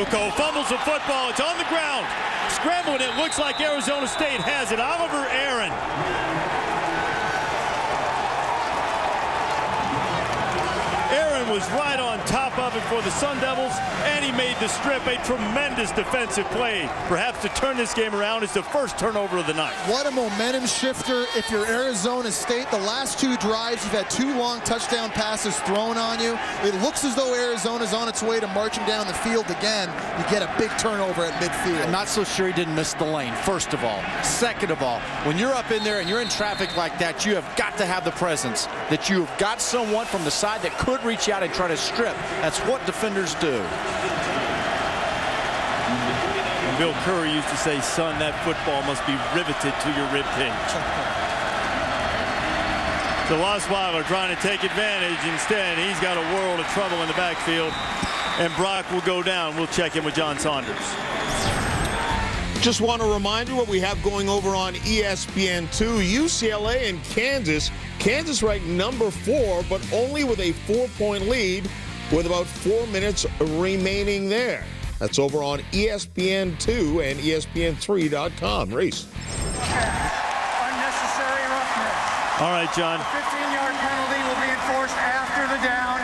Coco fumbles the football. It's on the ground. Scrambling. It looks like Arizona State has it. Oliver Aaron. Aaron was right on top of it for the Sun Devils, and he made the strip a tremendous defensive play. Perhaps to turn this game around is the first turnover of the night. What a momentum shifter if you're Arizona State. The last 2 drives, you've had 2 long touchdown passes thrown on you. It looks as though Arizona's on its way to marching down the field again. You get a big turnover at midfield. I'm not so sure he didn't miss the lane, first of all. Second of all, when you're up in there and you're in traffic like that, you have got to have the presence that you've got someone from the side that could reach out and try to strip. That's what defenders do. And Bill Curry used to say, son, that football must be riveted to your ribcage. So Osweiler trying to take advantage. Instead, he's got a world of trouble in the backfield. And Brock will go down. We'll check in with John Saunders. Just want to remind you what we have going over on ESPN2. UCLA and Kansas. Kansas ranked number 4, but only with a 4-point lead with about 4 minutes remaining there. That's over on ESPN2 and ESPN3.com. Reese. Unnecessary roughness. All right, John. The 15-yard penalty will be enforced after the down.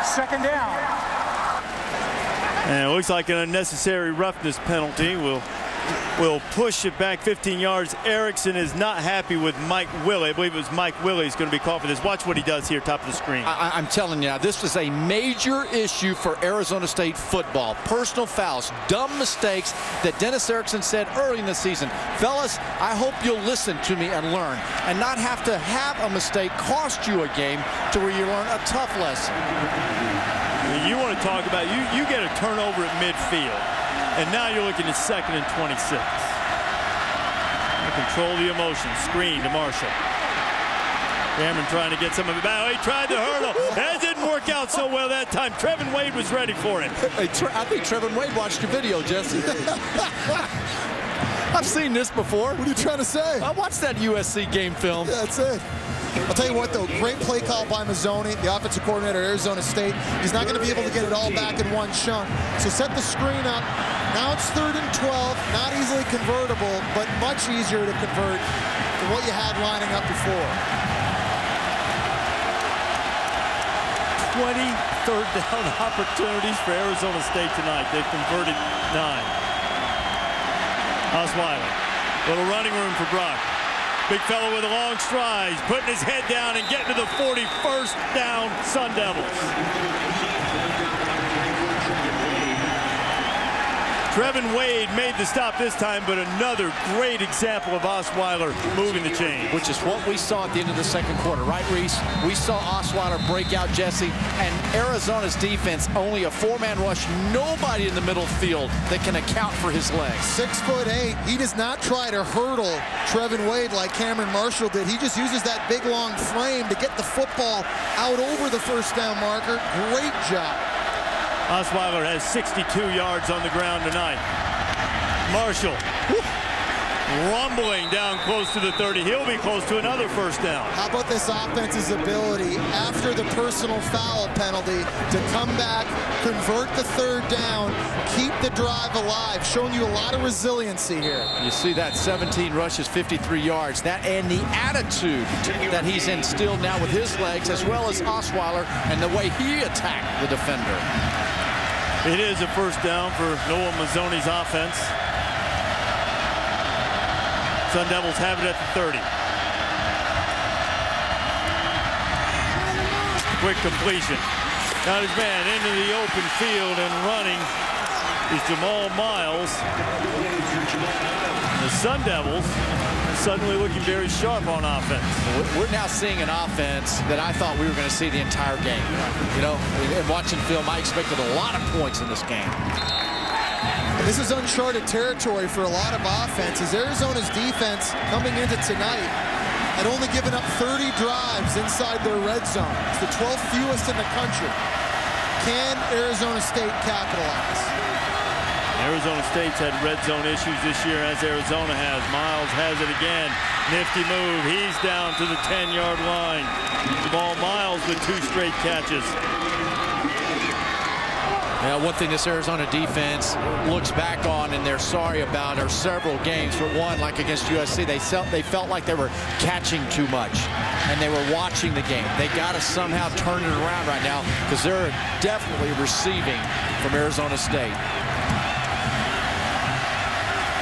Second down. And it looks like an unnecessary roughness penalty will push it back 15 yards. Erickson is not happy with Mike Willie. I believe it was Mike Willie who's going to be called for this. Watch what he does here, top of the screen. I'm telling you, this is a major issue for Arizona State football. Personal fouls, dumb mistakes that Dennis Erickson said early in the season. Fellas, I hope you'll listen to me and learn and not have to have a mistake cost you a game to where you learn a tough lesson. You want to talk about, you get a turnover at midfield. And now you're looking at 2nd and 26. Control the emotion. Screen to Marshall. Cameron trying to get some of it back. Oh, he tried the hurdle. That didn't work out so well that time. Trevin Wade was ready for it. Hey, I think Trevin Wade watched your video, Jesse. I've seen this before. What are you trying to say? I watched that USC game film. Yeah, that's it. I'll tell you what, though, great play call by Mazzoni, the offensive coordinator at Arizona State. He's not going to be able to get it all back in one chunk. So set the screen up. Now it's 3rd and 12, not easily convertible, but much easier to convert than what you had lining up before. 20 third down opportunities for Arizona State tonight. They've converted 9. Osweiler. Little running room for Brock. Big fellow with a long stride, putting his head down and getting to the 41st down Sun Devils. Trevin Wade made the stop this time, but another great example of Osweiler moving the chain. Which is what we saw at the end of the second quarter, right, Reese? We saw Osweiler break out Jesse, and Arizona's defense, only a 4-man rush, nobody in the middle field that can account for his legs. 6'8". He does not try to hurdle Trevin Wade like Cameron Marshall did. He just uses that big, long frame to get the football out over the first down marker. Great job. Osweiler has 62 yards on the ground tonight. Marshall rumbling down close to the 30. He'll be close to another first down. How about this offense's ability after the personal foul penalty to come back, convert the 3rd down, keep the drive alive, showing you a lot of resiliency here. You see that 17 rushes, 53 yards. That and the attitude that he's instilled now with his legs, as well as Osweiler and the way he attacked the defender. It is a first down for Noah Mazzoni's offense. Sun Devils have it at the 30. Quick completion. Got his man into the open field and running is Jamal Miles. The Sun Devils suddenly looking very sharp on offense. We're now seeing an offense that I thought we were going to see the entire game. You know, watching film, I expected a lot of points in this game. This is uncharted territory for a lot of offenses. Arizona's defense coming into tonight had only given up 30 drives inside their red zone. It's the 12th fewest in the country. Can Arizona State capitalize? Arizona State's had red zone issues this year, as Arizona has. Miles has it again. Nifty move. He's down to the 10-yard line. Jamal Miles with 2 straight catches. Yeah, one thing this Arizona defense looks back on and they're sorry about are several games. For one, like against USC, they felt like they were catching too much and they were watching the game. They got to somehow turn it around right now because they're definitely receiving from Arizona State.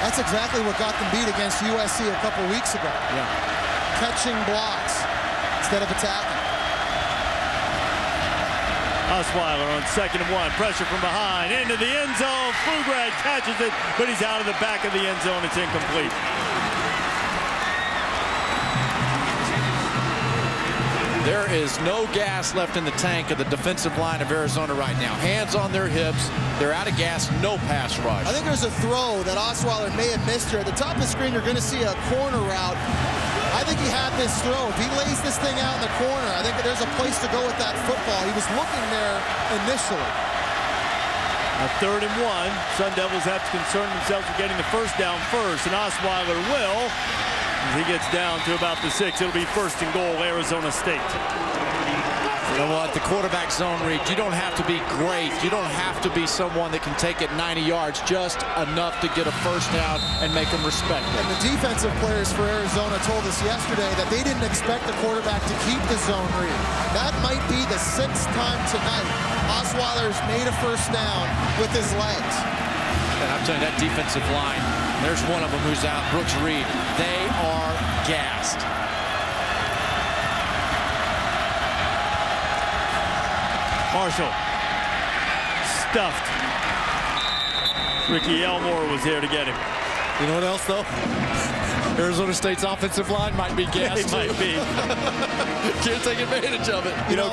That's exactly what got them beat against USC a couple weeks ago. Yeah. Catching blocks instead of attacking. Osweiler on 2nd and 1. Pressure from behind. Into the end zone. Pflugrad catches it, but he's out of the back of the end zone. It's incomplete. There is no gas left in the tank of the defensive line of Arizona right now. Hands on their hips. They're out of gas. No pass rush. I think there's a throw that Osweiler may have missed here. At the top of the screen, you're going to see a corner route. I think he had this throw. If he lays this thing out in the corner, I think there's a place to go with that football. He was looking there initially. A 3rd and 1. Sun Devils have to concern themselves with getting the first down first, and Osweiler will. As he gets down to about the 6, it'll be 1st and goal, Arizona State. You know what? The quarterback zone read, you don't have to be great. You don't have to be someone that can take it 90 yards, just enough to get a first down and make them respect it. And the defensive players for Arizona told us yesterday that they didn't expect the quarterback to keep the zone read. That might be the 6th time tonight Osweiler's made a first down with his legs. And I'm telling you, that defensive line, there's one of them who's out, Brooks Reed. They are gassed. Marshall. Stuffed. Ricky Elmore was there to get him. You know what else, though? Arizona State's offensive line might be gassed. It might be. Can't take advantage of it. You know,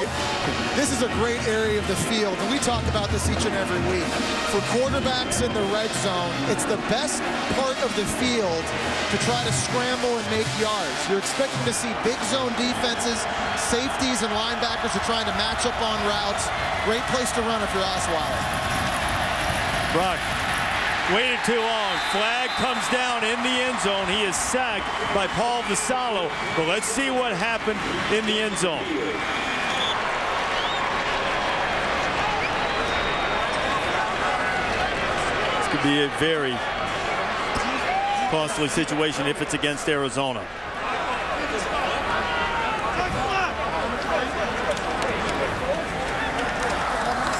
this is a great area of the field, and we talk about this each and every week. For quarterbacks in the red zone, it's the best part of the field to try to scramble and make yards. You're expecting to see big zone defenses, safeties and linebackers are trying to match up on routes. Great place to run if you're Osweiler. Brock waited too long. Flag comes down in the end zone. He is sacked by Paul Vassallo. But let's see what happened in the end zone. This could be a very costly situation if it's against Arizona.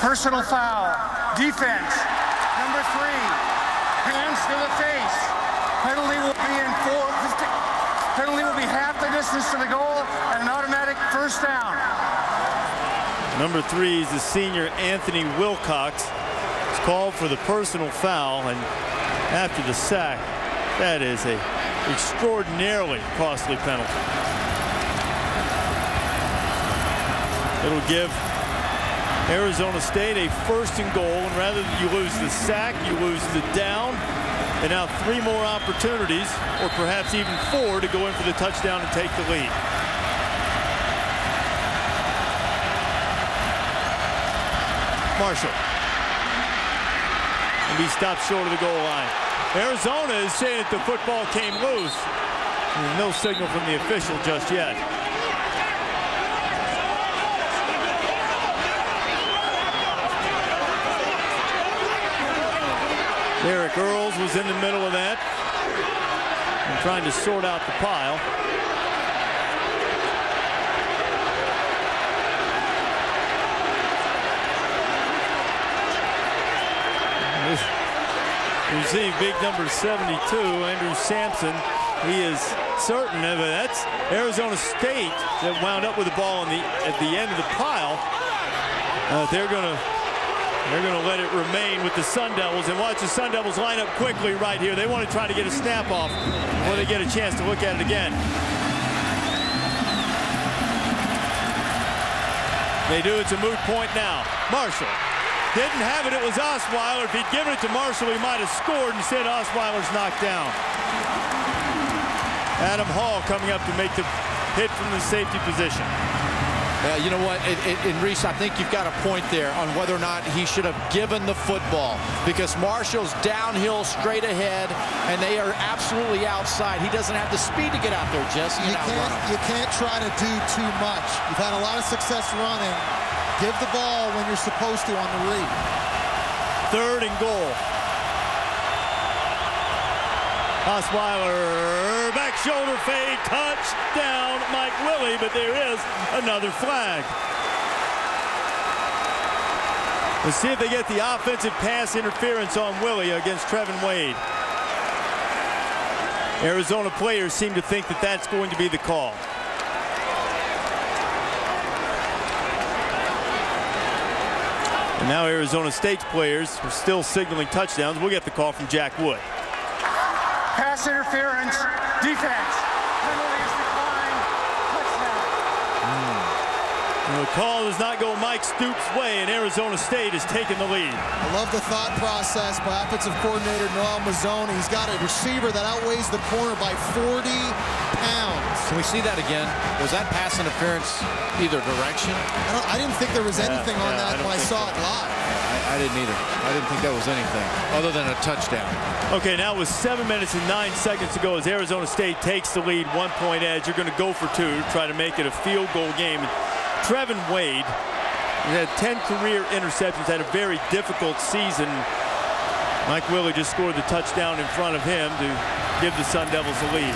Personal foul. Defense. Number 3. Hands to the face. Penalty will be penalty will be half the distance to the goal and an automatic first down. Number 3 is the senior Anthony Wilcox. It's called for the personal foul, and after the sack, that is a extraordinarily costly penalty. It'll give Arizona State a 1st and goal, and rather than you lose the sack, you lose the down, and now 3 more opportunities, or perhaps even 4, to go in for the touchdown and take the lead. Marshall. And he stopped short of the goal line. Arizona is saying that the football came loose. There's no signal from the official just yet. Eric Earls was in the middle of that and trying to sort out the pile. You see big number 72, Andrew Sampson. He is certain of it. That's Arizona State that wound up with the ball at the end of the pile. They're going to let it remain with the Sun Devils, and watch the Sun Devils line up quickly right here. They want to try to get a snap off before they get a chance to look at it again. They do. It's a moot point now. Marshall didn't have it. It was Osweiler. If he'd given it to Marshall, he might have scored. Instead, Osweiler's knocked down. Adam Hall coming up to make the hit from the safety position. You know what, and Reese, I think you've got a point there on whether or not he should have given the football, because Marshall's downhill straight ahead, and they are absolutely outside. He doesn't have the speed to get out there, Jesse. You can't try to do too much. You've had a lot of success running. Give the ball when you're supposed to on the read. 3rd and goal. Osweiler, back shoulder fade, touchdown, Mike Willie, but there is another flag. Let's see if they get the offensive pass interference on Willie against Trevin Wade. Arizona players seem to think that that's going to be the call. And now Arizona State's players are still signaling touchdowns. We'll get the call from Jack Wood. Pass interference, defense. Penalty is declined, touchdown. The call does not go Mike Stoops' way, and Arizona State has taken the lead. I love the thought process by offensive coordinator Noel Mazzoni. He's got a receiver that outweighs the corner by 40 pounds. Can we see that again? Was that pass interference either direction? I didn't think there was anything on that when I saw it live. I didn't either. I didn't think that was anything other than a touchdown. Okay, now with 7 minutes and 9 seconds to go as Arizona State takes the lead, 1-point edge. You're going to go for 2 to try to make it a field goal game. Trevin Wade had 10 career interceptions, had a very difficult season. Mike Willie just scored the touchdown in front of him to give the Sun Devils the lead.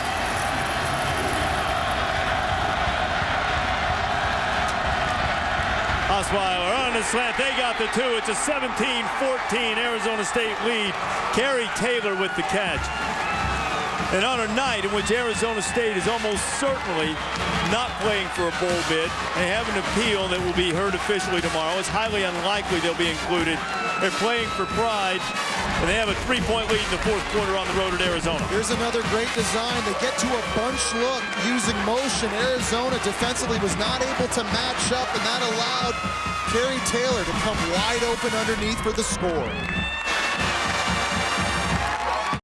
Osweiler on the slant. They got the 2. It's a 17-14 Arizona State lead. Kerry Taylor with the catch. And on a night in which Arizona State is almost certainly not playing for a bowl bid, they have an appeal that will be heard officially tomorrow. It's highly unlikely they'll be included. They're playing for pride, and they have a 3-point lead in the 4th quarter on the road at Arizona. Here's another great design. They get to a bunch look using motion. Arizona defensively was not able to match up, and that allowed Kerry Taylor to come wide open underneath for the score.